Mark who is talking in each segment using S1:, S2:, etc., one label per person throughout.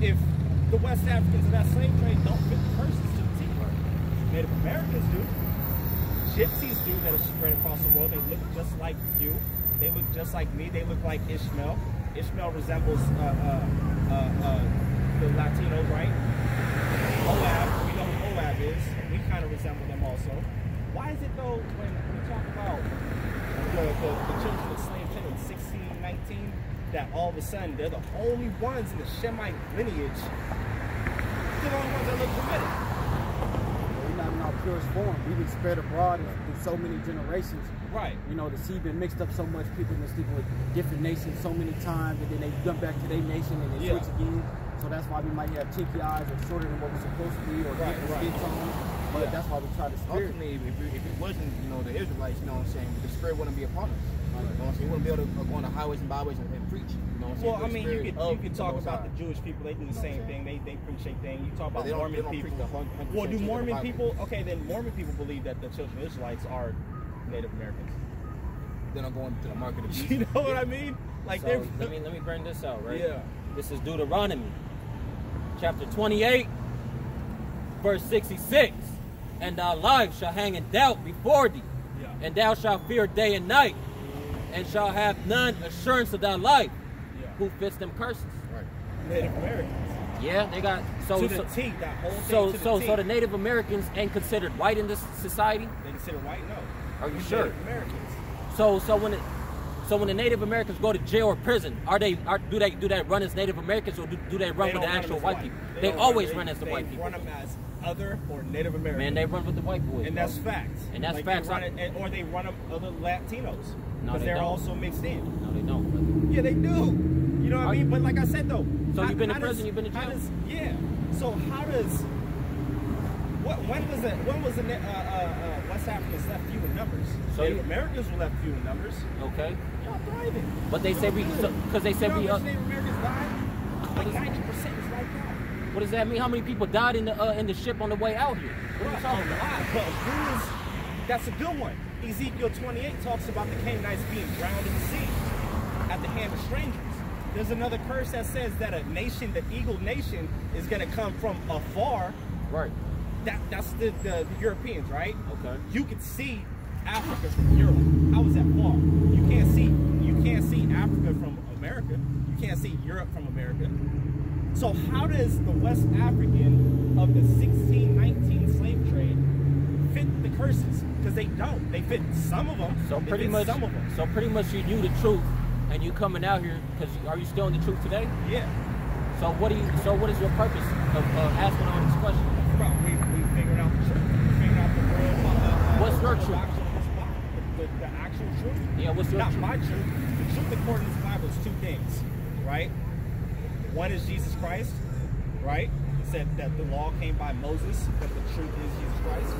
S1: if the West Africans of that slave trade don't fit the curses to the T, Native Americans do. Gypsies do that are spread across the world. They look just like you. They look just like me. They look like Ishmael. Ishmael resembles the Latinos, right? Moab, we know who Moab is. We kind of resemble them also. Why is it though when we talk about the children of slave trade in 1619 that all of a sudden they're the only ones in the Shemite lineage, they're the only ones that look Semitic?
S2: We're not in our purest form. We've been spread abroad through so many generations.
S1: Right.
S2: You know, the seed been mixed up so much. People been sleeping with different nations so many times, and then they jump back to their nation and they switch again. So that's why we might have cheeky eyes or shorter than what we're supposed to be, or different skin tone. But that's why we try to spirit.
S3: Ultimately, if it wasn't, you know, the Israelites, you know what I'm saying, the spirit wouldn't be upon us. You know what I'm saying? We wouldn't be able to go on the highways and byways and preach. You know what I'm saying?
S1: Well, I mean, you could talk about the Jewish people. They do the same thing. They preach their thing. You talk about Mormon people. Well, do Mormon people? Okay, then Mormon people believe that the children of Israelites are Native Americans.
S3: Then I'm going to the market of beast.
S1: You know what I mean? Like,
S4: so, let me bring this out, right?
S1: Yeah.
S4: This is Deuteronomy, chapter 28, verse 66. And thy life shall hang in doubt before thee, and thou shalt fear day and night, and shalt have none assurance of thy life. Who fits them curses?
S1: Right. Native Americans.
S4: Yeah, they got so
S1: to the T, that whole thing
S4: so the Native Americans ain't considered white in this society.
S1: They considered white? No.
S4: Are you sure?
S1: Native Americans.
S4: So when the Native Americans go to jail or prison, do they run as Native Americans, or do they run with the actual white people? They always run as the white people.
S1: They run them as other or Native Americans.
S4: Man, they run with the white boys.
S1: And that's facts.
S4: And that's
S1: like
S4: facts.
S1: Or they run them other Latinos.
S4: No,
S1: because they're also mixed in.
S4: No, they don't, brother.
S1: Yeah, they do. You know what I mean? But like I said though.
S4: So you've been in prison, you've been in jail?
S1: Yeah. So how does when was the West Africans left few in numbers? So Native Americans were left few in numbers.
S4: Okay.
S1: Y'all thriving.
S4: But they say because they said
S1: Native Americans died. Like 90% is right now.
S4: What does that mean? How many people died in the ship on the way out here? What are you talking about?
S1: But that's a good one. Ezekiel 28 talks about the Canaanites being drowned in the sea at the hand of strangers. There's another curse that says that a nation, the eagle nation, is going to come from afar.
S4: Right.
S1: That's the Europeans, right?
S4: Okay.
S1: You could see Africa from Europe. How is that far? You can't see Africa from America. You can't see Europe from America. So how does the West African of the 1619 slave trade fit the curses? Because they don't. They fit some of them.
S4: So pretty much you knew the truth, and you coming out here because are you still in the truth today?
S1: Yeah.
S4: So what is your purpose of asking all these questions?
S1: Bro, we figured out the truth. We figured out the world.
S4: What's your truth?
S1: The actual truth.
S4: Yeah. What's your truth?
S1: Not my truth. The truth according to the Bible is two things, right? One is Jesus Christ, right? It said that the law came by Moses, but the truth is Jesus Christ.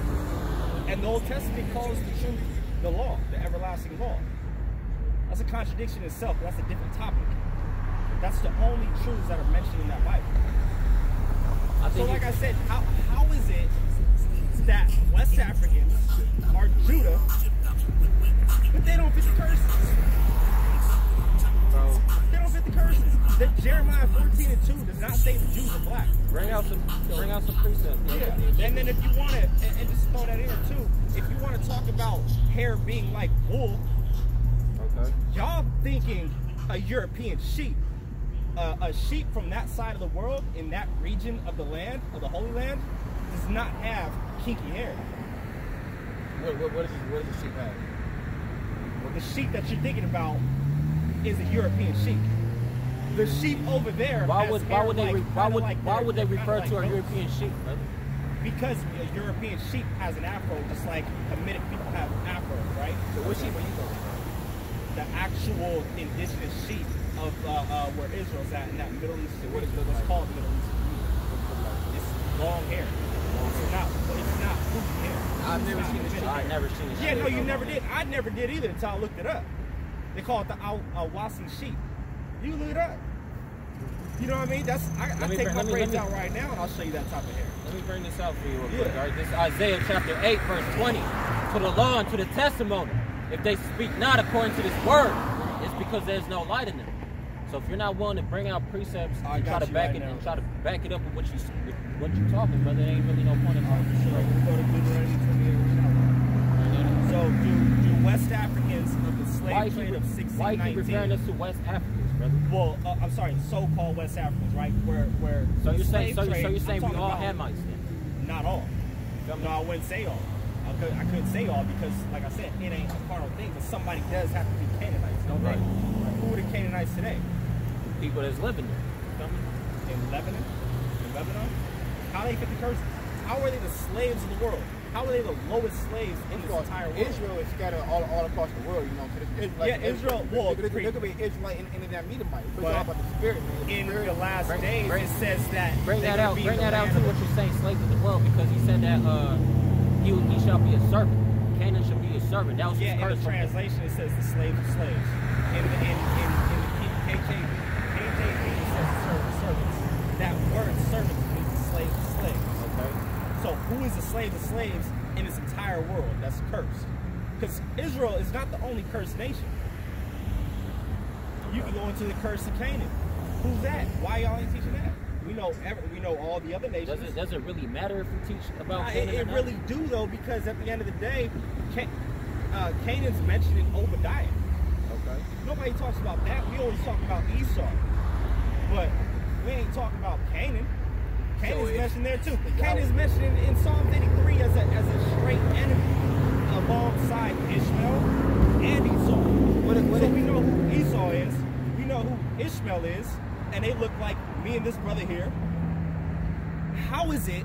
S1: And the Old Testament calls the truth the law, the everlasting law. That's a contradiction in itself, but that's a different topic. That's the only truths that are mentioned in that Bible. So like I said, how is it that West Africans are Judah, but they don't fit the curses?
S4: Bro.
S1: They don't fit the curses. That Jeremiah 14:2 does not say the Jews are black.
S4: Bring out some precepts.
S1: Yeah. And then if you want to, and just throw that in too, if you want to talk about hair being like wool,
S4: okay,
S1: y'all thinking a European sheep, a sheep from that side of the world in that region of the land, of the Holy Land, does not have kinky hair.
S3: What does the sheep have?
S1: Well, the sheep that you're thinking about is a European sheep. The sheep over there.
S4: Why would they refer to a European sheep, brother?
S1: Because a European sheep has an afro, just like Hamitic people have afros, right?
S3: So what sheep are you talking about?
S1: The actual indigenous sheep of where Israel's at in that Middle East. What's called Middle East? It's long hair. It's not poofy hair.
S3: I've never seen this sheep.
S4: I've never seen it.
S1: Yeah, no, you never did. I never did either until I looked it up. They call it the YAHAWASHI sheep. You look it up. You know what I mean? I take my braids out right now and I'll show you that type of hair.
S4: Let me bring this out for you real quick. All right, this is Isaiah chapter 8, verse 20. To the law and to the testimony, if they speak not according to this word, it's because there's no light in them. So if you're not willing to bring out precepts
S1: I
S4: and try
S1: got
S4: to
S1: you
S4: back
S1: right
S4: it
S1: now.
S4: and try to back it up with what you talking, brother, there ain't really no point in talking.
S1: Sure. We'll go to Deuteronomy 28 right now. So do West Africans of the slave trade of 1619?
S4: Why you keep referring us to West Africans, brother?
S1: Well, I'm sorry, so-called West Africans, right? Where
S4: So
S1: the
S4: you're saying
S1: slave trade,
S4: we
S1: I'm talking
S4: all
S1: about
S4: Hamites then?
S1: Not all. No, I wouldn't say all. I couldn't say all because, like I said, it ain't a carnal thing, but somebody does have to be Canaanites, don't they? Who are the Canaanites today?
S4: People that's living there.
S1: In Lebanon? In Lebanon? How they fit the curses? How are they the slaves of the world? How are they the lowest slaves in this entire world?
S3: Israel is scattered all across the world, you know. So
S1: Yeah, Israel. Well,
S3: there could be Israelite in that Medomite. But it's all about the spirit, man.
S1: In the last days, it says that.
S4: Bring that out. Bring that out to what you're saying, slaves of the world, because he said that he shall be a servant. Canaan shall be a servant. That was his
S1: in
S4: curse.
S1: the translation it says the slaves are slaves. In the KJV it says servants. That word servants means slave to slave.
S4: Okay.
S1: So who is a slave to slaves in this entire world that's cursed? Because Israel is not the only cursed nation. You can go into the curse of Canaan. Who's that? Why y'all ain't teaching that? We know all the other nations.
S4: Does it really matter if we teach about Canaan?
S1: It really do though, because at the end of the day, Canaan's mentioned in Obadiah.
S3: Okay.
S1: Nobody talks about that. We always talk about Esau, but we ain't talking about Canaan. Canaan's mentioned there too. Canaan's mentioned in Psalm 83 as a straight enemy alongside Ishmael and Esau. So we know who Esau is. We know who Ishmael is, and they look like me and this brother here. How is it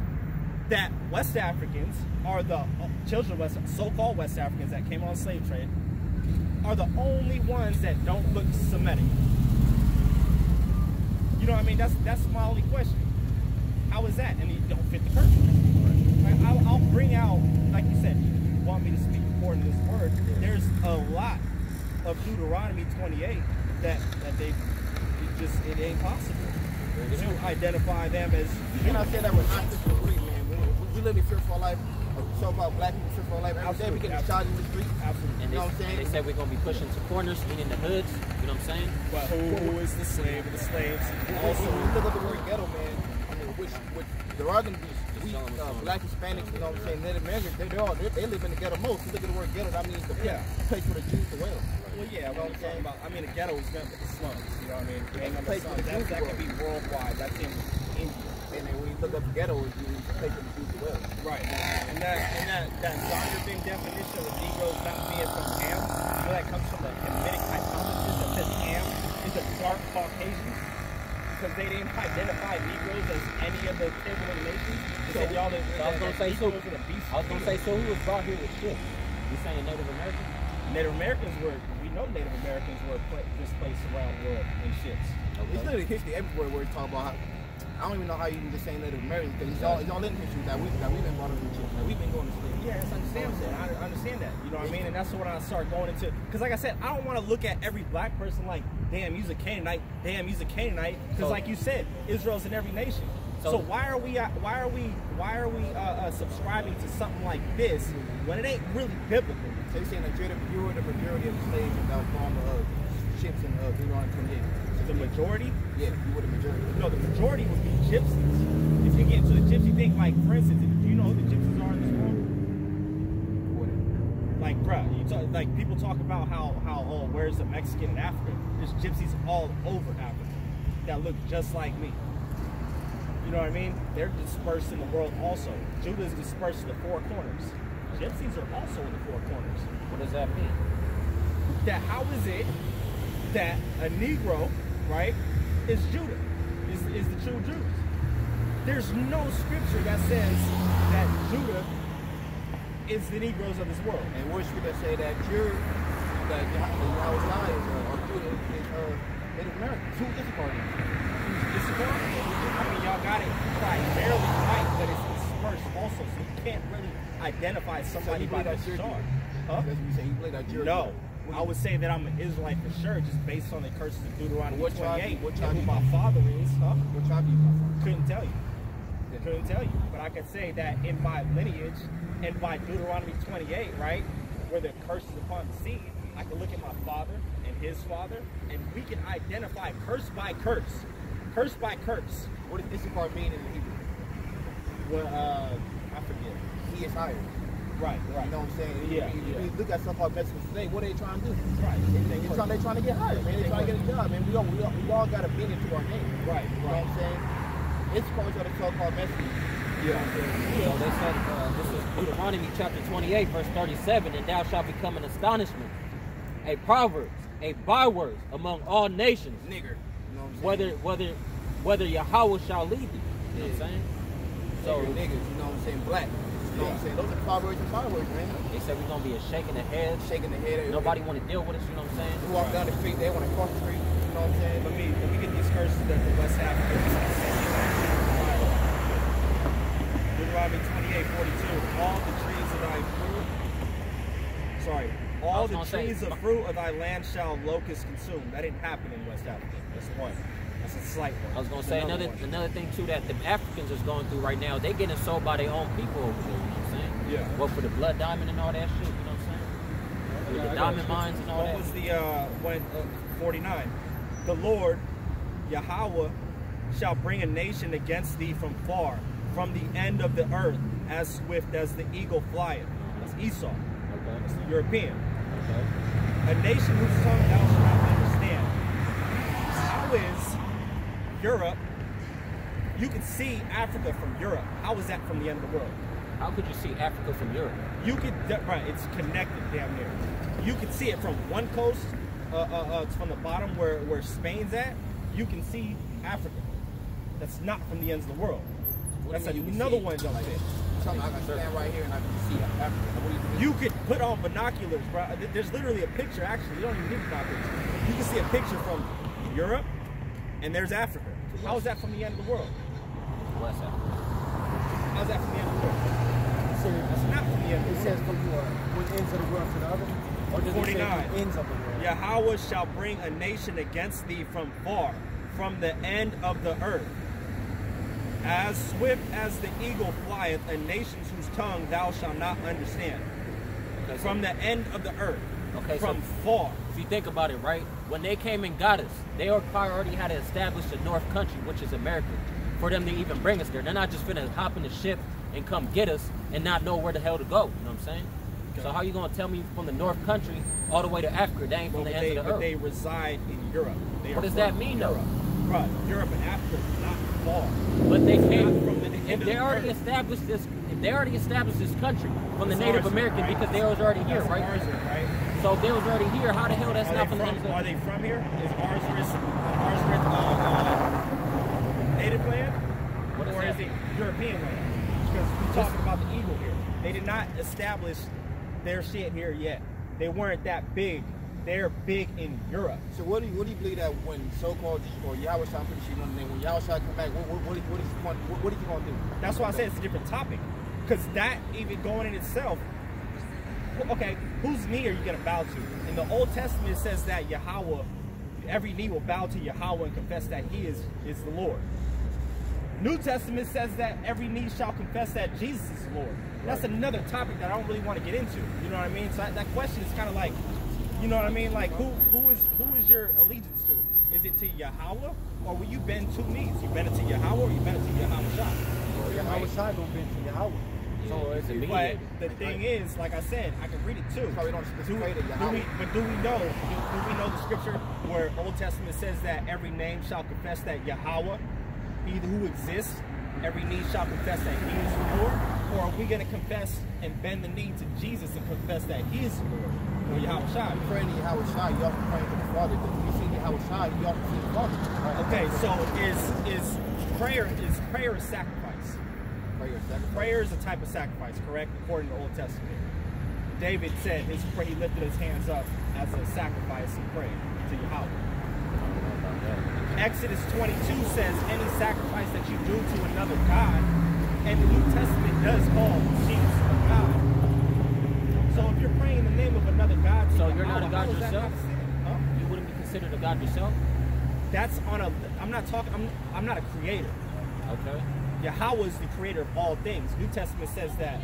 S1: that West Africans are the children of so-called West Africans that came on slave trade are the only ones that don't look Semitic? You know what I mean? That's my only question. How is that? And you don't fit the curse. Like, I'll bring out, like you said, you want me to speak according to this word. There's a lot of Deuteronomy 28 that it ain't possible to identify them as.
S3: And I said that with not just agree, man. We live a fearful life. So about black people, fearful life. Every day we get shot in the street.
S1: Absolutely.
S4: And
S3: you know what I'm saying?
S4: They said we're gonna be pushing to corners, meaning the hoods. You know what I'm saying?
S1: But who is the slave of the slaves?
S3: Also, when you look at the word ghetto, man, I mean, which there are going to be black Hispanics, you know what I'm saying, Native Americans, they live in the ghetto most. You look at the word ghetto, that means the place for the Jews to dwell.
S1: Well, yeah, what I'm talking about. I mean, the ghetto is nothing but the slums. You know what I mean? Ain't no slums. That can be worldwide. That's in India.
S3: And then when you look up ghetto, it's the place for the Jews to dwell.
S1: Right. And that Zondervan definition of the Negroes not being from Ham, you know, that comes from the Hamitic hypothesis that says Ham is a dark Caucasian. Because they didn't identify Negroes as any of the Caribbean nations. They said y'all
S4: I was gonna say, so who was brought here with ships? You saying Native Americans?
S1: Native Americans we know Native Americans were displaced around the world in ships.
S3: Okay. It's literally history everywhere where it's talking about how, I don't even know how you can just say Native Americans, because it's all in history that we've been brought up in ships. We've been going to sleep.
S1: Yeah, it's understandable. I understand that. You know what I mean? And that's what I start going into. Because like I said, I don't want to look at every black person like, damn, he's a Canaanite. Damn, he's a Canaanite. Because like you said, Israel's in every nation. So why are we subscribing to something like this when it ain't really biblical?
S3: So you're saying that you were the majority of the slaves that was on the ships in Deuteronomy 28.
S1: The majority?
S3: Yeah, you were the majority.
S1: No, the majority would be gypsies. If you get into the gypsy thing, like for instance, do you know who the gypsies are in this world?
S3: What?
S1: Like, bruh, like people talk about how where's the Mexican in Africa? There's gypsies all over Africa that look just like me. You know what I mean? They're dispersed in the world also. Judah is dispersed in the four corners. Gypsies are also in the four corners.
S4: What does that mean?
S1: That how is it that a Negro, right, is Judah, is the true Jews? There's no scripture that says that Judah is the Negroes of this world.
S3: And what scripture say that YAHAWASHI or Judah is Native Americans? Who is part of it?
S1: I mean, y'all got it primarily white, but it's dispersed also, so you can't really identify somebody by the star. Huh?
S3: That's what you say. You believe that you're
S1: No. I would say that I'm an Israelite for sure, just based on the curses of Deuteronomy 28.
S3: What tribe
S1: who my father is, huh?
S3: What tribe do you come from?
S1: Couldn't tell you. Couldn't tell you. But I could say that in my lineage, and by Deuteronomy 28, right, where the curse is upon the seed, I could look at my father, and his father, and we can identify curse by curse. Curse by curse.
S3: What does Issachar mean in the Hebrew?
S1: Well, I forget.
S3: He is hired.
S1: Right.
S3: You know what I'm saying?
S1: Yeah.
S3: You look at so-called Mexicans today, what are they trying to do?
S1: Right.
S3: They're trying to get hired, man. They're trying to get a job, man. We all got a meaning to our name.
S1: Right.
S3: You know what I'm saying? Issachar are the so-called Mexicans.
S4: Yeah. So they said, this is Deuteronomy chapter 28, verse 37, and thou shalt become an astonishment, a proverb, a byword among all nations.
S3: Nigger. You know what I'm saying?
S4: Whether Yahawah shall lead thee. You know what I'm saying?
S3: So niggas, you know what I'm saying? Black. You know what I'm saying? Those are proverbs and bywords, man.
S4: They said we're gonna be a shaking the head.
S3: Shaking the head.
S4: Nobody want to deal with us, you know what I'm saying?
S3: You walk down the street, they want to cross the street. You know what I'm saying?
S1: Let me get these curses that the West Africans Deuteronomy 28:42. All the trees of thy fruit. Sorry. All the trees of fruit of thy land shall locusts consume. That didn't happen in West Africa. That's one. That's a slight one.
S4: I was gonna say another thing too that the Africans is going through right now. They getting sold by their own people over there. You know what I'm saying?
S1: Yeah.
S4: Well, for the blood diamond and all that shit. You know what I'm saying? With the diamond mines and all that.
S1: What was the 49? The Lord Yahawah shall bring a nation against thee from far, from the end of the earth, as swift as the eagle flieth. That's Esau.
S4: Okay.
S1: That's the European.
S4: Okay.
S1: A nation whose tongue thou shalt not understand. How is Europe? You can see Africa from Europe. How is that from the end of the world?
S4: How could you see Africa from Europe?
S1: You could, right? It's connected damn near. You can see it from one coast, it's from the bottom where Spain's at. You can see Africa. That's not from the ends of the world. That's another one. Don't say.
S3: I can stand right here and I can see Africa. What do you
S1: You could put on binoculars, bro. There's literally a picture. Actually, you don't even need binoculars. You can see a picture from Europe, and there's Africa. How is that from the end of the world?
S4: West Africa.
S1: How's that from the end of the world?
S2: So
S1: That's not from the end of
S2: it
S1: the
S2: says
S1: world.
S2: from one ends of the world to the other? Or does it say
S1: 49.
S2: from ends of the world?
S1: Yahawah shall bring a nation against thee from far, from the end of the earth. As swift as the eagle flieth, a nation whose tongue thou shalt not understand.
S4: Okay,
S1: From the end of the earth.
S4: Okay,
S1: From
S4: so
S1: far.
S4: if you think about it, right? When they came and got us, they already had to establish the North Country, which is America, for them to even bring us there. They're not just finna hop in the ship and come get us and not know where the hell to go. You know what I'm saying? Okay. So how you gonna tell me from the North Country all the way to Africa? They ain't from the ends of the earth.
S1: But they reside in Europe.
S4: What does that mean, though?
S1: Right. Europe and Africa is not far.
S4: But they came
S1: from the
S4: if they already established this. If they already established this country from the Native American, right? Because they was already here, right?
S1: Right.
S4: So if they was already here, how the hell that's not from the ends of the earth?
S1: Are they from here? Is Arzareth native land? Or is it European land? Because we're talking about the eagle here. They did not establish their shit here yet. They weren't that big. They're big in Europe.
S3: So what do you believe that when so-called or Yahawah, I'm pretty sure you know the name, when Yahawah come back, what is he going to do?
S1: That's why I said it's a different topic. Because that even going in itself, okay, whose knee are you going to bow to? In the Old Testament, it says that Yahawah, every knee will bow to Yahawah and confess that he is the Lord. New Testament says that every knee shall confess that Jesus is the Lord. That's another topic that I don't really want to get into. You know what I mean? So that question is kind of like, you know what I mean? Like, who is your allegiance to? Is it to Yahawah, or will you bend two knees? You bend it to Yahawah, or you bend it to Yahawah?
S2: Yahawah gonna bend to Yahawah. So it's
S1: but the thing is, like I said, I can read it too.
S3: Probably don't
S1: do we know the scripture where Old Testament says that every name shall confess that Yahawah, he who exists, every knee shall confess that he is the Lord? Or are we going to confess and bend the knee to Jesus and confess that he is the Lord? Or YAHAWASHI?
S3: You praying to YAHAWASHI, you also praying to the Father. Because when you see YAHAWASHI, you also see the Father. Right?
S1: Okay, so is prayer a sacrifice? Prayer is a type of sacrifice, correct? According to the Old Testament. David said he lifted his hands up as a sacrifice and prayed to Yahawah. Exodus 22 says any sacrifice that you do to another God, and the New Testament does call Jesus a God. So if you're praying in the name of another God,
S4: so you're not a God yourself?
S1: Huh?
S4: You wouldn't be considered a God yourself?
S1: That's on a. I'm not a creator.
S4: Okay.
S1: Yahawah is the creator of all things. New Testament says that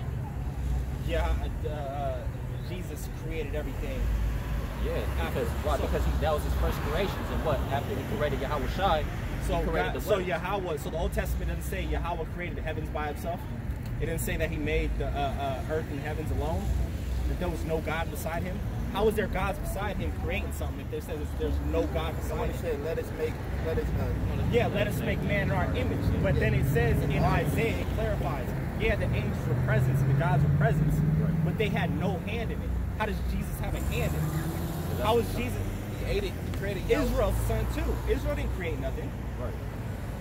S1: Jesus created everything
S4: Yeah, because why? Because that was his first creations, and what? After he created Yahawashi,
S1: so Yahweh. So the Old Testament doesn't say Yahweh created the heavens by himself. It didn't say that he made the earth and heavens alone. That there was no God beside him. How is there gods beside him creating something if there says there's no God beside him?
S3: Said, let us make man
S1: in our image. But then it says in Isaiah, it clarifies, yeah, the angels were present and the gods were present, but they had no hand in it. How does Jesus have a hand in it? How is Jesus?
S3: He ate it. He created
S1: Israel's son too. Israel didn't create nothing.
S4: Right.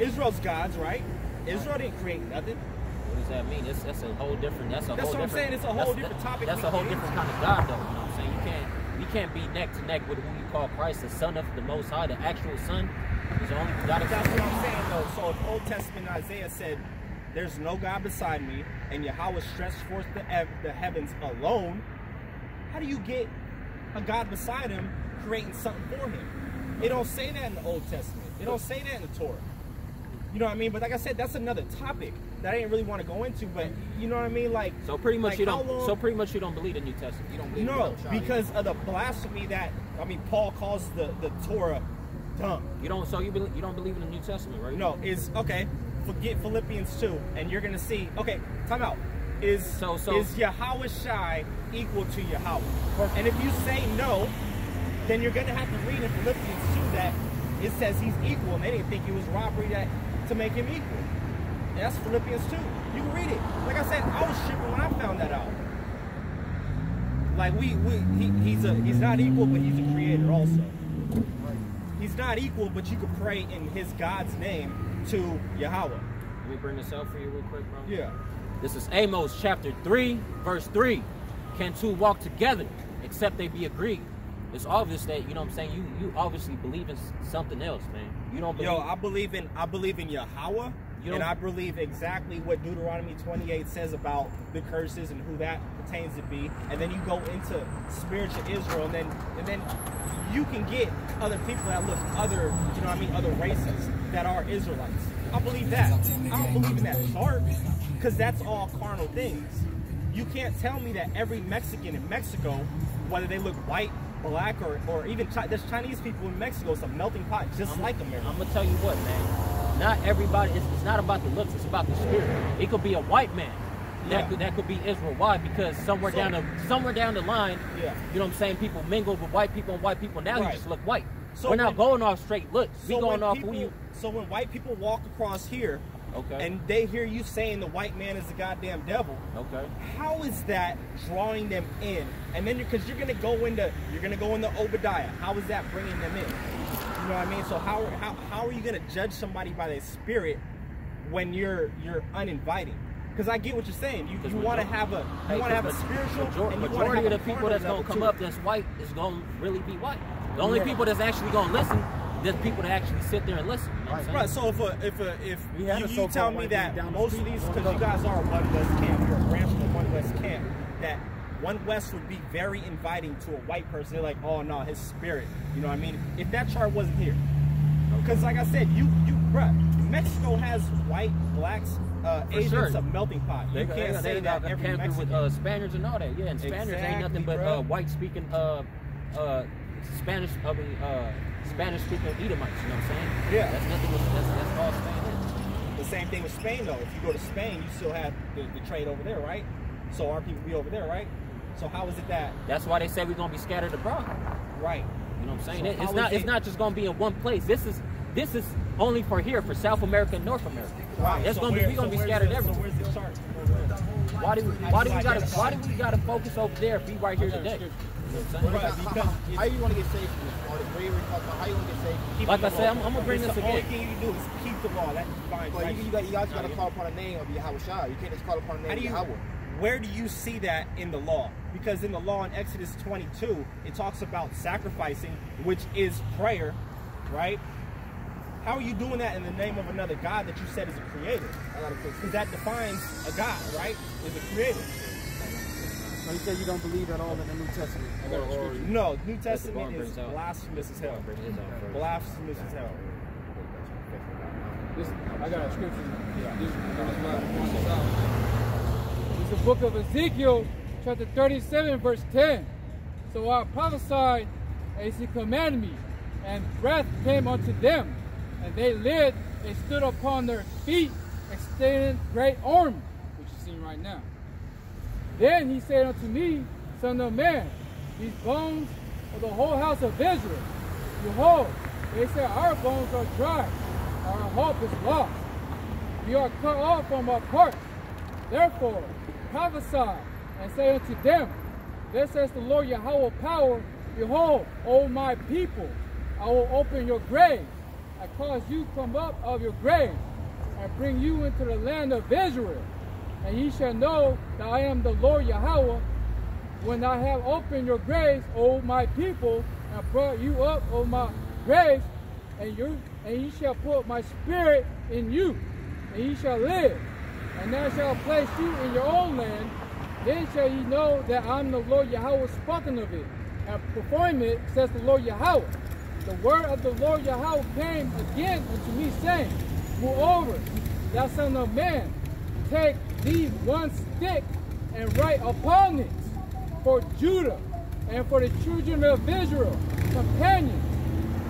S1: Israel's gods, right? Israel didn't create nothing.
S4: What does that mean? That's a whole different. That's what
S1: I'm saying. It's a whole different topic.
S4: That's a whole different kind of God, though. You know what I'm saying? You can't be neck to neck with who you call Christ, the Son of the Most High, the actual Son. He's the only God.
S1: That's what I'm saying, though. So if Old Testament Isaiah said, "There's no God beside me," and Yahweh stretched forth the heavens alone, how do you get a God beside him creating something for him? It don't say that in the Old Testament. It don't say that in the Torah. You know what I mean? But like I said, that's another topic that I didn't really want to go into. But you know what I mean? Like,
S4: so pretty much
S1: like
S4: you don't. So pretty much you don't believe the New Testament. You don't believe.
S1: No, because of the blasphemy that Paul calls the Torah dumb.
S4: You don't. So you don't believe in the New Testament, right?
S1: No. Is okay. Forget Philippians 2, and you're gonna see. Okay, time out. Is Yahawashi equal to Yahweh? And if you say no, then you're gonna have to read in Philippians 2 that it says he's equal, and they didn't think it was robbery to make him equal. And that's Philippians 2. You can read it. Like I said, I was tripping when I found that out. Like he's not equal, but he's a creator also. He's not equal, but you could pray in his God's name to Yahweh.
S4: Let me bring this out for you real quick, bro.
S1: Yeah.
S4: This is Amos chapter 3, verse 3. Can two walk together except they be agreed? It's obvious that, you know what I'm saying, you obviously believe in something else, man. You don't believe.
S1: Yo, I believe in Yahweh, and I believe exactly what Deuteronomy 28 says about the curses and who that pertains to be. And then you go into spiritual Israel, and then you can get other people that look other races that are Israelites. I believe that. I don't believe in that part, because that's all carnal things. You can't tell me that every Mexican in Mexico, whether they look white, black, or even there's Chinese people in Mexico, it's a melting pot just like America.
S4: I'm gonna tell you what, man. Not everybody. It's not about the looks. It's about the spirit. It could be a white man. That could be Israel. Why? Because somewhere down the line, you know what I'm saying, people mingled with white people and white people. Now you just look white. So we're not going off straight looks. We're going off who you.
S1: So when white people walk across here, and they hear you saying the white man is the goddamn devil, how is that drawing them in? And then because you're gonna go into Obadiah, how is that bringing them in? You know what I mean? So how are you gonna judge somebody by their spirit when you're uninviting? Because I get what you're saying. You want to have a spiritual.
S4: Majority of the people that's gonna come up that's white is gonna really be white. The only people that's actually gonna listen, there's people that actually sit there and listen. You know what I'm saying?
S1: Right. So if you tell me that most of these, because you guys are One West Camp, you're a branch of the One West Camp, that One West would be very inviting to a white person. They're like, oh no, his spirit. You know what I mean? If that chart wasn't here, because like I said, Mexico has white, blacks, Asians, a melting pot. You can't say that every Mexican.
S4: With Spaniards and all that. Yeah, and Spaniards ain't nothing but white speaking Spanish speaking Edomites. You know what I'm saying?
S1: Yeah.
S4: That's nothing. That's all Spain is.
S1: The same thing with Spain, though. If you go to Spain, you still have the trade over there, right? So our people be over there, right? So how is it that?
S4: That's why they say we're gonna be scattered abroad.
S1: Right.
S4: You know what I'm saying? So it's not just gonna be in one place. This is only for here, for South America and North America.
S1: Right.
S4: We're gonna be scattered everywhere.
S1: So where's the chart?
S4: Why do we gotta focus over there if we right here today? You know what I'm saying?
S3: Because how you want to get saved from this? Or the prayer we talk about how you want to get saved?
S4: Like I said, I'm gonna bring this again.
S1: The only thing you can do is keep the law. That defines
S3: right. You also got to call upon the name of Yahawashi. You can't just call upon the name of Yahweh.
S1: Where do you see that in the law? Because in the law in Exodus 22, it talks about sacrificing, which is prayer, right? How are you doing that in the name of another God that you said is a creator? Because that defines a God, right? Is a creator.
S2: So you say you don't believe at all in the New Testament?
S1: No, New Testament is blasphemous as hell. Blasphemous as hell.
S5: I got a scripture. It's the book of Ezekiel, chapter 37, verse 10. So I prophesied as he commanded me, and breath came unto them, and they lived and stood upon their feet, extending great army, which is seen right now. Then he said unto me, Son of man, these bones of the whole house of Israel, behold, they say our bones are dry, our hope is lost. We are cut off from our parts. Therefore, prophesy and say unto them, Thus says the Lord Yahweh power, behold, O my people, I will open your graves, and cause you come up of your graves, and bring you into the land of Israel. And ye shall know that I am the Lord Yahweh, when I have opened your graves, O my people, and brought you up, O my graves, and ye shall put my spirit in you, and ye shall live. And I shall place you in your own land. Then shall ye know that I am the Lord Yahweh spoken of it, and perform it, says the Lord Yahweh. The word of the Lord Yahweh came again unto me, saying, Moreover, thou son of man, take thee one stick, and write upon it for Judah, and for the children of Israel, companions.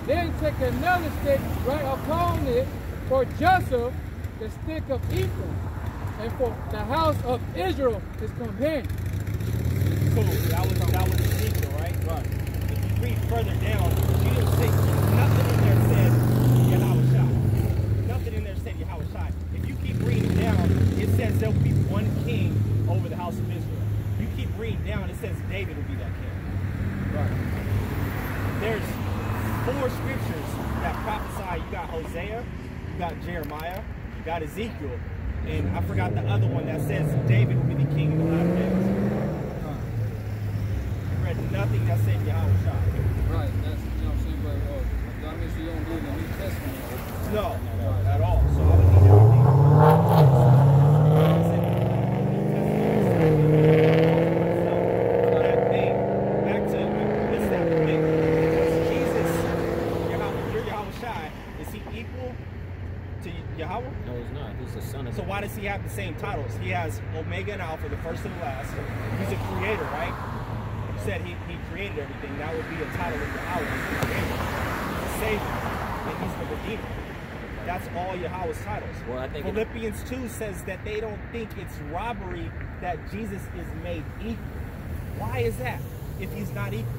S5: Then take another stick, write upon it for Joseph, the stick of Ephraim, and for the house of Israel, his companion.
S1: Cool. That was Ezekiel, right? Right. If you read further down, you didn't say nothing in there said YAHAWASHI. Nothing in there said YAHAWASHI. If you keep reading down, it says there will be one king over the house of Israel. You keep reading down, it says David will be that king. Right. There's 4 scriptures that prophesy. You got Hosea, you got Jeremiah, you got Ezekiel, and I forgot the other one that says David will be the king in the latter days. I read nothing that said YAHAWASHI.
S5: Right, that's, you know what I'm saying, but that means you don't believe in the New Testament.
S1: No, at all. So I would need everything. Back to this that thing. Jesus, your YAHAWASHI, is he equal to Yahweh?
S4: No, he's not. He's the son of
S1: So why does he have the same titles? He has Omega and Alpha, the first and the last. He's a creator, right? You said he created everything. That would be a title of Yahweh. He's the creator. He's the savior. And he's the redeemer. That's all Yahweh's titles. Well, I think Philippians 2 says that they don't think it's robbery that Jesus is made equal. Why is that if he's not equal?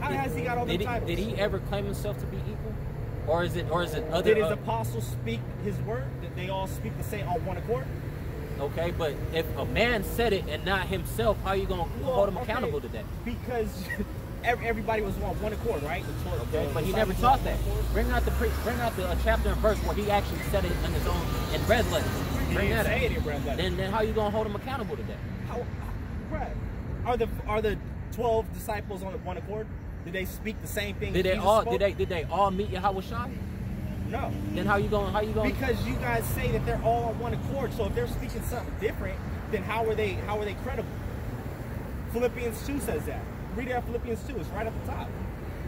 S1: How has he got all the titles?
S4: Did he ever claim himself to be equal? Or is it other?
S1: Did his apostles speak his word? Did they all speak the same on one accord?
S4: Okay, but if a man said it and not himself, how are you going to hold him accountable to that?
S1: Because everybody was on one accord, right?
S4: Okay, but he never taught that. Bring out the chapter and verse where he actually said it in his own in red letters. Bring that
S1: say it in red letters.
S4: Then how are you going to hold him accountable to that?
S1: Right. Are the 12 disciples on one accord? Did they speak the same thing?
S4: Did they all meet YAHAWASHI?
S1: No.
S4: Then how you going?
S1: Because you guys say that they're all on one accord. So if they're speaking something different, then how are they credible? Philippians 2 says that. Read out Philippians 2. It's right at the top.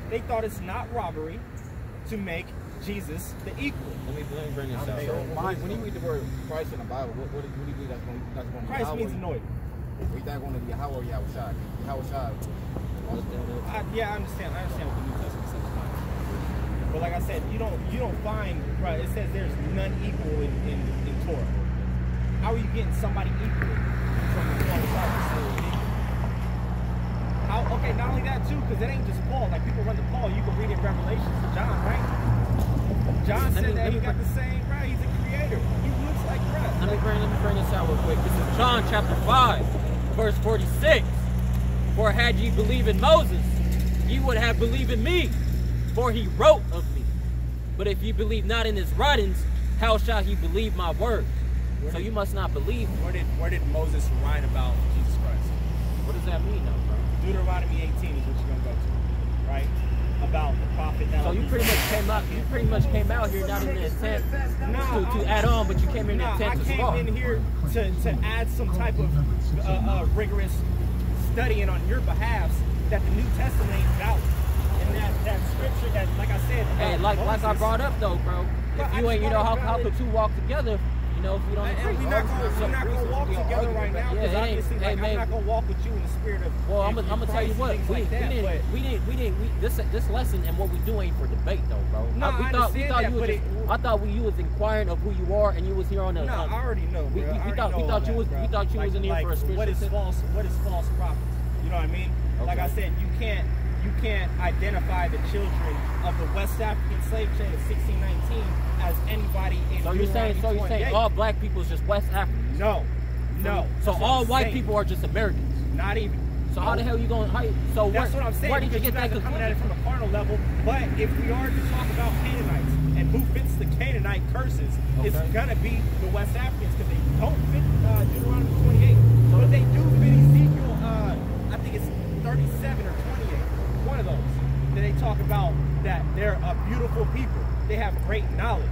S1: They thought it's not robbery to make Jesus the equal.
S4: Let me bring this out.
S3: So when you read the word Christ in the Bible, what do you believe that's going to be?
S1: Christ means anointed.
S3: Read that going to be Yahweh or YAHAWASHI. YAHAWASHI.
S1: Yeah, I understand what the New Testament says. But like I said, you don't find, right? It says there's none equal in Torah. How are you getting somebody equal from the 12 disciples? Okay, not only that too, because it ain't just Paul. Like people run to Paul, you can read in Revelations to John, right? John said that he got the same, right? He's a creator. He looks like Christ.
S4: Let me bring this out real quick. This is John chapter 5, verse 46. For had ye believed in Moses, ye would have believed in me, for he wrote of me. But if ye believe not in his writings, how shall he believe my word? So you must not believe.
S1: Where did Moses write about Jesus Christ?
S4: What does that mean, though, bro?
S1: Deuteronomy 18 is what you're gonna go to, right? About the prophet.
S4: So you pretty much came out here not in the intent to add on, but you came in the intent to
S1: I came in here to add some type of rigorous studying on your behalf that the New Testament ain't valid. And that scripture that, like I said,
S4: hey, like I brought up though, bro. If you ain't, how could two walk together you know, if we don't agree.
S1: And we're not gonna walk together right now because obviously, like, I'm not gonna walk with you in the spirit of.
S4: Well, I'm gonna tell you what. This lesson and what we do ain't for debate though, bro.
S1: No, I
S4: thought you was inquiring of who you are and you was here on the.
S1: No, I already know.
S4: We thought you was in here for a spiritual.
S1: What is false prophets? You know what I mean?
S4: Okay.
S1: Like I said, you can't identify the children of the West African slave trade of 1619 as anybody in.
S4: So you're saying all black people is just West Africans?
S1: No.
S4: So all white people are just Americans?
S1: Not even.
S4: So how the hell you going? So
S1: that's what I'm saying.
S4: Where did you get
S1: guys
S4: that
S1: are coming at it from a carnal level? But if we are to talk about Canaanites and who fits the Canaanite curses, it's gonna be the West Africans because they don't fit Deuteronomy 28, but they do fit Ezekiel. I think it's 37 or 28. One of those that they talk about that they're a beautiful people. They have great knowledge.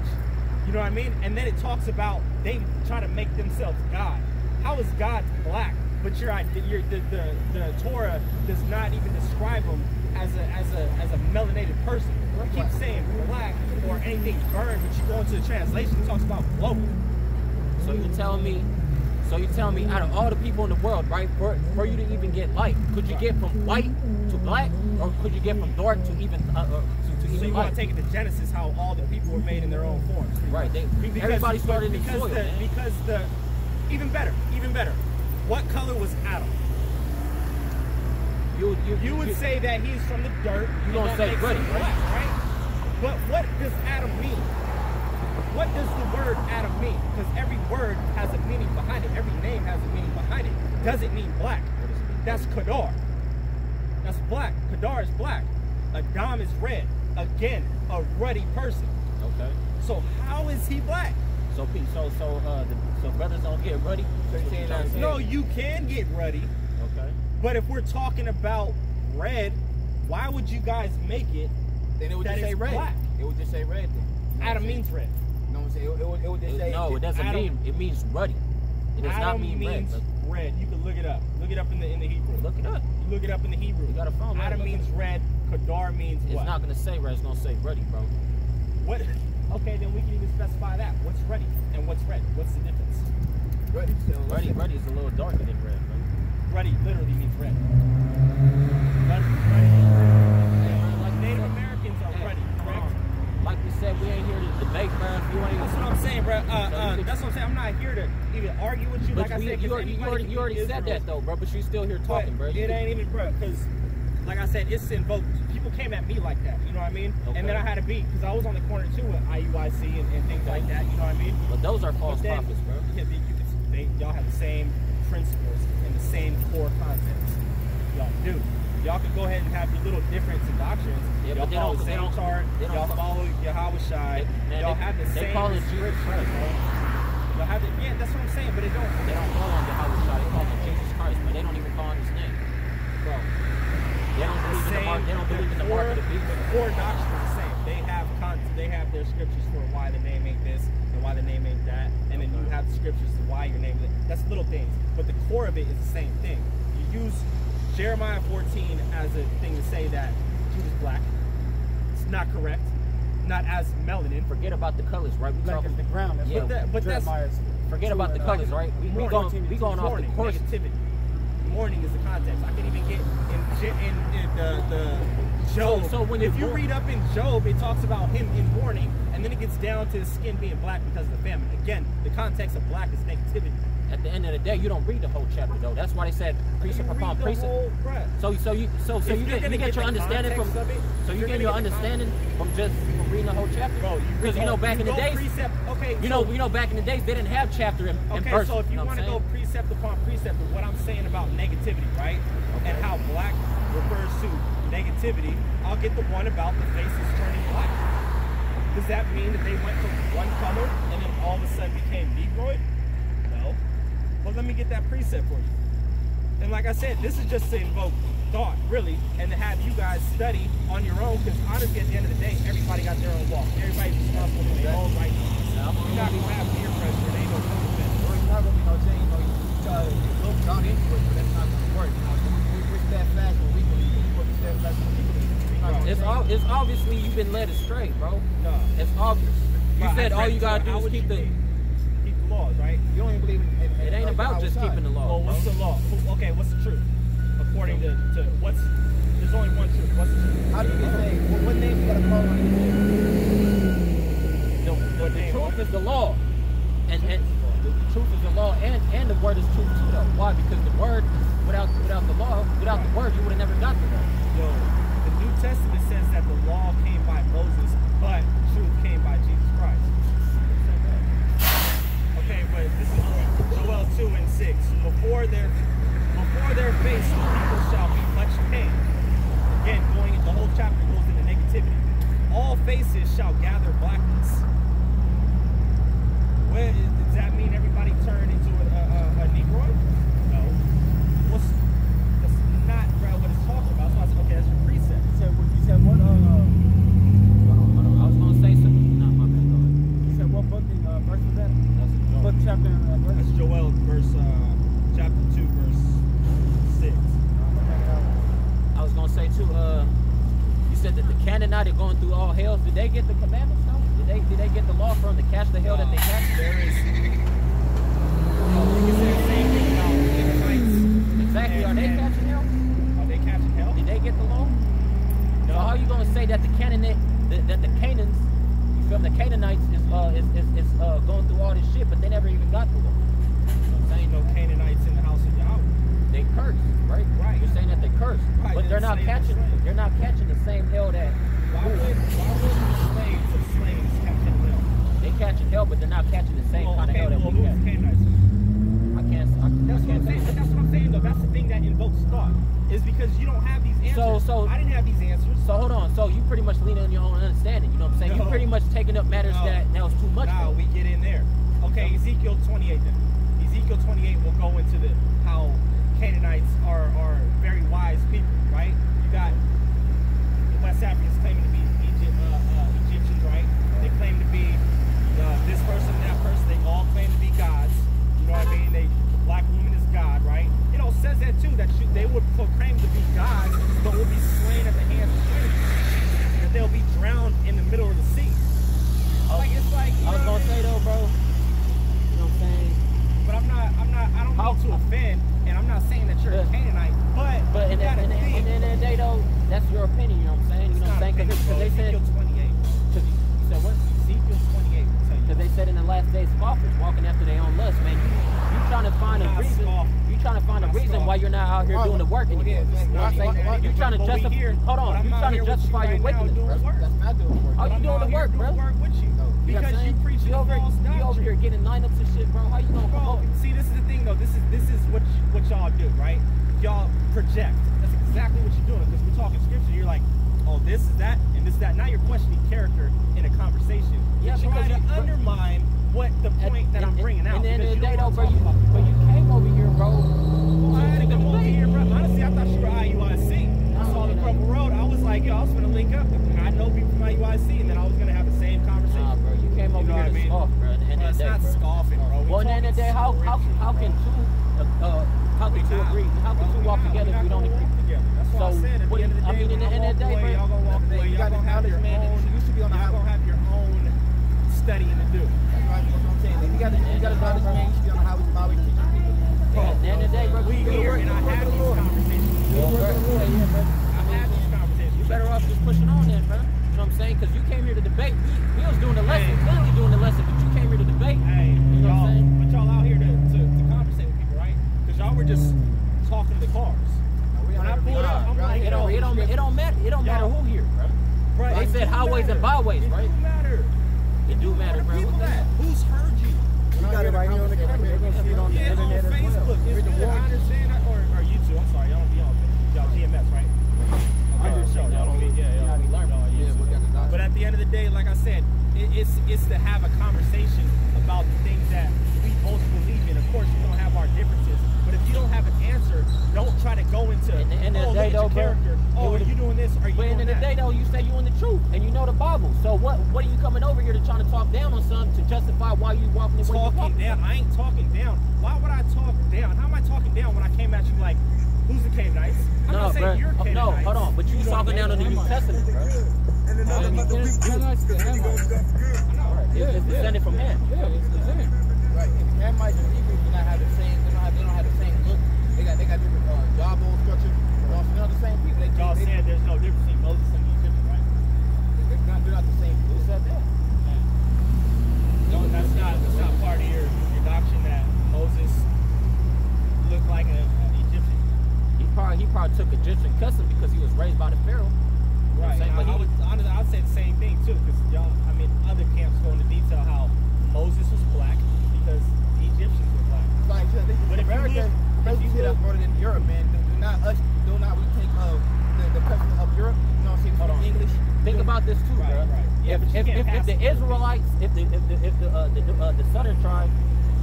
S1: You know what I mean? And then it talks about they try to make themselves God. How is God black? But the Torah does not even describe them as a melanated person. You keep saying black or anything burned, but you go into the translation, it talks about global.
S4: So you're telling me out of all the people in the world, right, for you to even get light, could you get from white to black, or could you get from dark to even
S1: so you want to take it to Genesis, how all the people were made in their own forms.
S4: Right. Everybody started in soil,
S1: even better. What color was Adam? You would say that he's from the dirt.
S4: You gonna say gritty,
S1: right? But what does Adam mean? What does the word Adam mean? Because every word has a meaning behind it. Every name has a meaning behind it. Does it mean black? That's Kedar. That's black. Kedar is black. Adam is red. Again, a ruddy person.
S4: Okay.
S1: So how is he black?
S4: So brothers don't get ruddy?
S1: No, you can get ruddy.
S4: Okay.
S1: But if we're talking about red, why would you guys make it?
S3: Then it would just say red.
S1: Black?
S3: It would just say red then.
S1: Adam means red.
S3: You know what I'm saying? It would just say.
S4: No, it doesn't mean. It means ruddy. It does not mean red.
S1: Red. You can look it up. Look it up in the Hebrew.
S4: Look it up.
S1: You look it up in the Hebrew.
S4: You got a phone.
S1: Adam means red. Kedar means what?
S4: It's not gonna say red. It's gonna say ruddy, bro.
S1: What? Okay, then we can even specify that. What's ruddy and what's red? What's the difference?
S4: Ruddy is a little darker than red, bro.
S1: Ruddy literally means red. Ruddy. Like Native Americans are ruddy, correct?
S4: Like we said, we ain't here to debate, bro.
S1: That's what I'm saying, bro. That's what I'm saying. I'm not here to even argue with you.
S4: But
S1: like I said,
S4: you already said that though, bro. But you still here talking, bro.
S1: It ain't even, bro, because like I said, it's invoked. People came at me like that, you know what I mean? Okay. And then I had to be, because I was on the corner too with IUIC and things like that, you know what I mean?
S4: But those are false prophets, bro.
S1: Yeah, y'all have the same principles and the same core concepts. Y'all do. Y'all can go ahead and have your little difference in doctrines.
S4: Yeah,
S1: y'all follow the same chart. Y'all follow YAHAWASHI. Y'all have the same.
S4: They call it Jesus Christ, bro.
S1: Y'all have yeah, that's what I'm saying, but they don't
S4: call on YAHAWASHI. They call on Jesus Christ, but they don't even call on his name. Bro. They don't believe in the mark of the beast.
S1: The core doctrine is the same. They have their scriptures for why the name ain't this and why the name ain't that, and then you have the scriptures to why your name is. That's little things, but the core of it is the same thing. You use Jeremiah 14 as a thing to say that Judah is black. It's not correct. Not as melanin.
S4: Forget about the colors, right? We
S2: black
S4: talking
S2: as the ground. That's
S1: but that's
S4: forget about the colors, right? We going off the course.
S1: Negativity. Mourning is the context. I can even get in the Job.
S4: So when
S1: if you read up in Job, it talks about him in mourning, and then it gets down to his skin being black because of the famine. Again, the context of black is negativity.
S4: At the end of the day, you don't read the whole chapter though. That's why they said precept upon precept. So you get your understanding from. So you get your understanding from reading the whole chapter.
S1: Bro,
S4: because back in the days.
S1: Precept, okay.
S4: You know back in the days they didn't have chapter and verse.
S1: So if you want to go precept upon precept of what I'm saying about negativity, right? Okay. And how black refers to negativity, I'll get the one about the faces turning black. Does that mean that they went from one color and then all of a sudden became Negroid? No. But let me get that precept for you. And like I said, this is just to invoke thought, really, and to have you guys study on your own, because honestly, at the end of the day, everybody got their own walk. Everybody's responsible for their own right. You're not going to have peer pressure. There ain't no benefit.
S3: There's not going to be no change. You look down into it, but that's not going to work. We're steadfast when we believe. We're steadfast when we believe.
S4: It's obviously you've been led astray, bro.
S1: No.
S4: It's obvious. You said all you got to do is keep the
S1: laws, right?
S3: You don't even believe in
S4: It ain't about just keeping the law.
S1: Well, what's the law? Okay, what's the truth? According to what's, there's only one truth. What's the truth?
S3: How do you get saved? Well, what name you gotta call on to get saved?
S4: The truth is the law. And the truth is the law, and the word is truth too, though. Why? Because the word, without the law, without the word, you would have never got the law.
S1: Yo, the New Testament says that the law came by Moses, but truth came by Jesus Christ. Okay, but this is Joel 2:6. Before their face, the people shall be much pain. Again, the whole chapter goes into negativity. All faces shall gather blackness. Does that mean everybody turned into a Negro? No. That's not what it's talking about. So I said, okay, that's your precept.
S2: You said what?
S4: I was gonna say something. No, my bad. Go ahead.
S2: You said what book and verse was that?
S4: That's a
S2: Book, chapter, and verse?
S1: That's Joel, chapter 2, verse 6.
S4: I was gonna say too. You said that the Canaanite are going through all hells. Did they get the commandments though? Did they get the law from to catch the hell that they catch?
S1: There is. You can say the same thing about Canaanites.
S4: Exactly. Are they catching hell?
S1: Are they catching hell?
S4: Did they get the law?
S1: No.
S4: So how are you gonna say that the Canaanite, that the Canaans, you feel me, the Canaanites is going through all this shit, but they never even got the law?
S1: There ain't no Canaanites in the house of Yahweh.
S4: They cursed, right?
S1: Right.
S4: You're saying that they cursed,
S1: Right,
S4: but they're not catching. They're not catching the same hell that.
S1: Why would slaves of slaves catch hell?
S4: They catching hell, but they're not catching the same kind of hell that we
S1: who's
S4: catch.
S1: Canaanites?
S4: I can't say.
S1: That's what I'm saying though. That's the thing that invokes thought. Is because you don't have these answers.
S4: So
S1: I didn't have these answers.
S4: So hold on. So you pretty much lean on your own understanding. You know what I'm saying?
S1: No.
S4: You pretty much taking up matters that was too much.
S1: Now we get in there. Okay, Ezekiel 28 then. Ezekiel 28 will go into how Canaanites are very wise people, right? You got the West Africans claiming to be Egyptians, right? They claim to be this person, that person. They all claim to be gods. You know what I mean? The black woman is God, right? You know, it says that too, that they would proclaim to be gods, but will be slain at the hands of enemies. That they'll be drowned in the middle of the sea. Like it's like
S4: I was gonna say though, bro. You know what I'm saying?
S1: But I don't mean to offend, and I'm not saying that you're a Canaanite, but
S4: in the end of the day though, that's your opinion. You know what I'm saying? You know what I'm saying? Because they said
S1: Ezekiel 28.
S4: You said what?
S1: Ezekiel 28 will tell you.
S4: Because they said in the last days, scoffers walking after their own lust, man. You trying to find a reason. You trying to find a reason why you're not out here doing the work anymore. You know what I'm saying? You trying to justify. Hold on. You trying to justify your wickedness, bro.
S3: That's not doing work.
S4: How you doing the work, bro?
S1: Because you preach
S4: you over here getting lineups and shit, bro. How you gonna promote?
S1: See, this is the thing, though. This is what y'all do, right? Y'all project. That's exactly what you're doing. Because we're talking scripture, you're like, oh, this is that, and this is that. Now you're questioning character in a conversation.
S4: Yeah,
S1: you try
S4: because
S1: to undermine what the point that I'm bringing out.
S4: And then the day, though, bro, you came over here, bro.
S1: I had to come over here, bro. Honestly, I thought you were IUIC. I saw the Purple Road. I was like, yo, I was gonna link up. I know people from IUIC, and then I was gonna have the same conversation.
S4: Nah, bro, you came over here to scoff, bro.
S1: It's not scoffing, bro.
S4: Well, at the end of the day, how can two agree? How can two walk together if we don't agree?
S1: That's what I said. At the end of the day,
S4: in the end of the day, bro,
S1: y'all gonna walk away.
S3: You got the knowledge, man. You should be on the
S1: Y'all gonna have your own studying to do.
S3: That's what I'm saying. You got the knowledge, man. You should be on the highway teaching people.
S4: At the end of the day, bro,
S1: We here, and I had these conversations. I had these conversations.
S4: You better off just pushing on then, bro. You know what I'm saying? Because you came here to debate. We was doing the lesson, clearly doing the lesson, but you came here to debate.
S1: Hey,
S4: you know what I'm saying?
S1: But y'all out here to conversate with people, right? Because y'all were just talking to cars. When I pulled up, I'm like,
S4: It don't matter. It don't matter who here, bro.
S1: Right,
S4: They said highways and byways, right?
S1: It do matter.
S4: It do matter, bro.
S1: People that who's heard you?
S2: You got it right here on the camera. They're gonna see it on the
S1: Yeah, on
S2: internet as well.
S1: Facebook. It's good. I understand that, or YouTube. I'm sorry, y'all don't be on y'all GMS, right? Okay, sure. Y'all don't be, y'all be learning. But at the end of the day, like I said, it's to have a conversation about the things that we both believe in. Of course, we're gonna have our differences, but if you don't have an answer, don't try to go into look at your character. Oh, are you doing this? Are you doing that?
S4: But in the day, though, you say you in the truth and you know the Bible. So what are you coming over here to trying to talk down on something to justify why you walking the way you walking?
S1: Down? I ain't talking down. Why would I talk down? How am I talking down when I came at you like, who's the Canaanites? I'm not saying you're Canaanites.
S4: No, hold on. But you talking down on the New Testament, bro.
S5: And another
S4: It's descended from him.
S5: Yeah, it's in.
S3: Right. And Hamites and Hebrews do not have the same. They don't have the same look. They got different jawbone structure. They're not the same people.
S1: Y'all said there's no difference between Moses and the Egyptian, right?
S3: They're not the same. Who said that?
S1: No, that's not part of your doctrine that Moses looked like an Egyptian.
S4: He probably took Egyptian custom because he was raised by the Pharaoh.
S1: Right.
S4: But
S1: I'd say the same thing too, because y'all, I mean, other camps go into detail how Moses was black because the Egyptians were black.
S3: Like,
S1: But if
S3: America, you see that's more than Europe, man. Do not we think of the custom of Europe? You know what I'm saying?
S4: Hold on.
S3: English.
S4: Think about this too,
S1: Right,
S4: bro.
S1: right. Yeah, but you can't
S4: If
S1: pass
S4: the
S1: it.
S4: Israelites, if the southern tribe,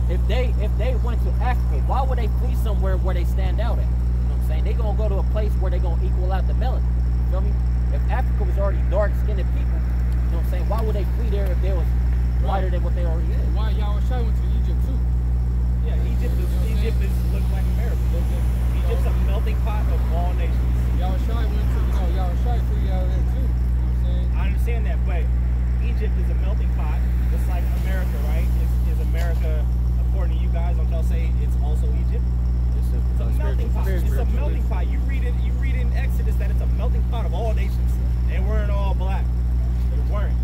S4: if they went to Africa, why would they flee somewhere where they stand out at? You know what I'm saying? They gonna go to a place where they gonna equal out the melanin. You feel me? If Africa was already dark-skinned people, you know what I'm saying? Why would they flee there if they was whiter than what they already is?
S5: Why YAHAWASHI went to Egypt too?
S1: Yeah, Egypt looks like America. Egypt's a melting pot of all nations.
S5: YAHAWASHI went to, YAHAWASHI took you out of there too. You know what I'm saying?
S1: I understand that, but Egypt is a melting pot, just like America, right? Is America, according to you guys, don't y'all say it's also Egypt? It's a melting pot. It's a melting pot. You read in Exodus that it's a melting pot of all nations. They weren't all black. They weren't.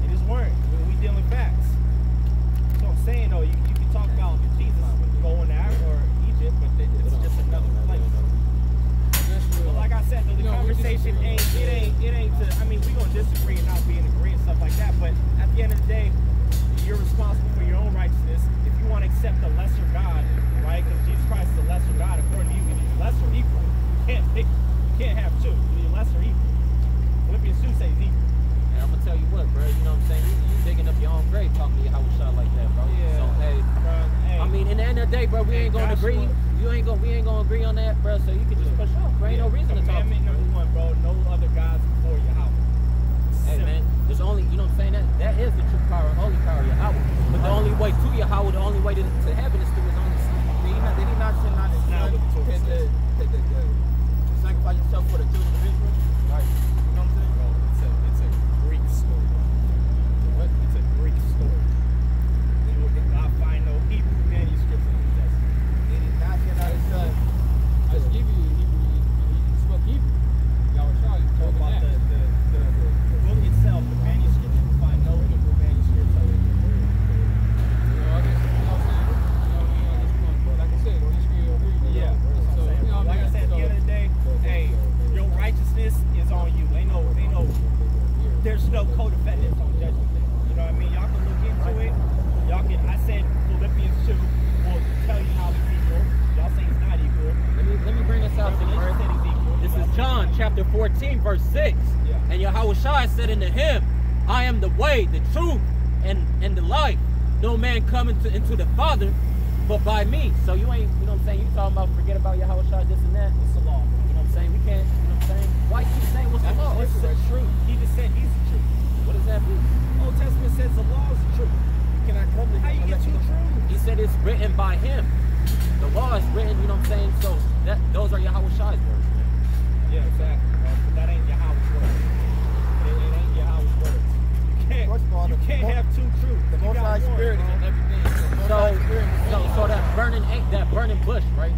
S1: They just weren't. We dealing facts. So I'm saying though, you can talk about Jesus going to Africa or Egypt, but it's just another place. But like I said, the conversation ain't to, I mean, we gonna disagree and not be in agreement and stuff like that, but at the end of the day, you're responsible for your own righteousness. If you want to accept the lesser God, right, because Jesus Christ is the lesser God, according to you, you need lesser or equal. You can't pick, you can't have two. You need lesser or equal. Philippians 2 says equal.
S4: And I'm gonna tell you what, bro. You know what I'm saying? You digging up your own grave talking to YAHAWASHI like that, bro.
S1: Yeah.
S4: So hey, I mean, in the end of the day, bro, we ain't gonna agree. We ain't gonna agree on that, bro. So you can just push off. There ain't no reason to talk.
S1: Commandment number 1, bro. No other gods before Yahweh.
S4: Hey man, there's only, you know what I'm saying? That is the true power, only power of Yahweh. But the only way to Yahweh, the only way to heaven is through his own son.
S3: Did he not send out his son to sacrifice himself for the children of Israel?
S1: Right.
S3: You know what I'm saying?
S1: Bro, it's a Greek story. What? It's a Greek story. You will not find no Hebrew manuscripts in the New Testament.
S3: He did not send out his son.
S5: I just give you Hebrew. He spoke Hebrew. YAHAWASHI
S1: Talk
S5: told him
S1: about
S5: that.
S1: the book itself, the manuscripts, you will find no Hebrew manuscripts of it.
S5: I guess, you know what I'm saying? At this point, but like I said, disagree or agree.
S1: Yeah, that's what I'm saying. Like I said, at the end of the day, hey, your righteousness is on you. There's no co-defendants on judgment day. You know what I mean? Y'all can look into it. Y'all can, I said Philippians 2 will tell you how he's equal. Y'all say he's not equal.
S4: Let me bring this out to you, bro.
S1: Said he's equal.
S4: This is John chapter 14, verse 6.
S1: Yeah.
S4: And YAHAWASHI said unto him, I am the way, the truth, and the life. No man coming into the Father but by me. So you ain't, you know what I'm saying? You talking about forget about YAHAWASHI, this and that.
S1: What's the law?
S4: You know what I'm saying? We can't, you know what I'm saying? Why you keep saying what's the law?
S1: It's the truth. He just said he's the truth.
S4: What does that mean?
S1: Old Testament says the law is the truth.
S3: Can I come to
S1: How you
S3: him
S1: get
S3: unless
S1: two
S3: you
S1: truths?
S4: He said it's written by him. The law is written, you know what I'm saying? So those are YAHAWASHI's words, man.
S1: Yeah, exactly. But that ain't Yahweh's words. It ain't Yahweh's words.
S3: First of all,
S1: You can't have two truths.
S3: The Most High Spirit is in everything.
S4: So that burning bush, right?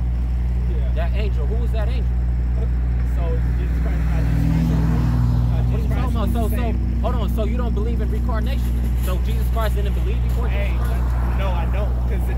S1: Yeah.
S4: That angel, who was that angel?
S1: So Jesus Christ,
S4: What are you talking about? So hold on. So you don't believe in reincarnation? So Jesus Christ didn't believe before Jesus
S1: Hey,
S4: Christ?
S1: no, I don't, because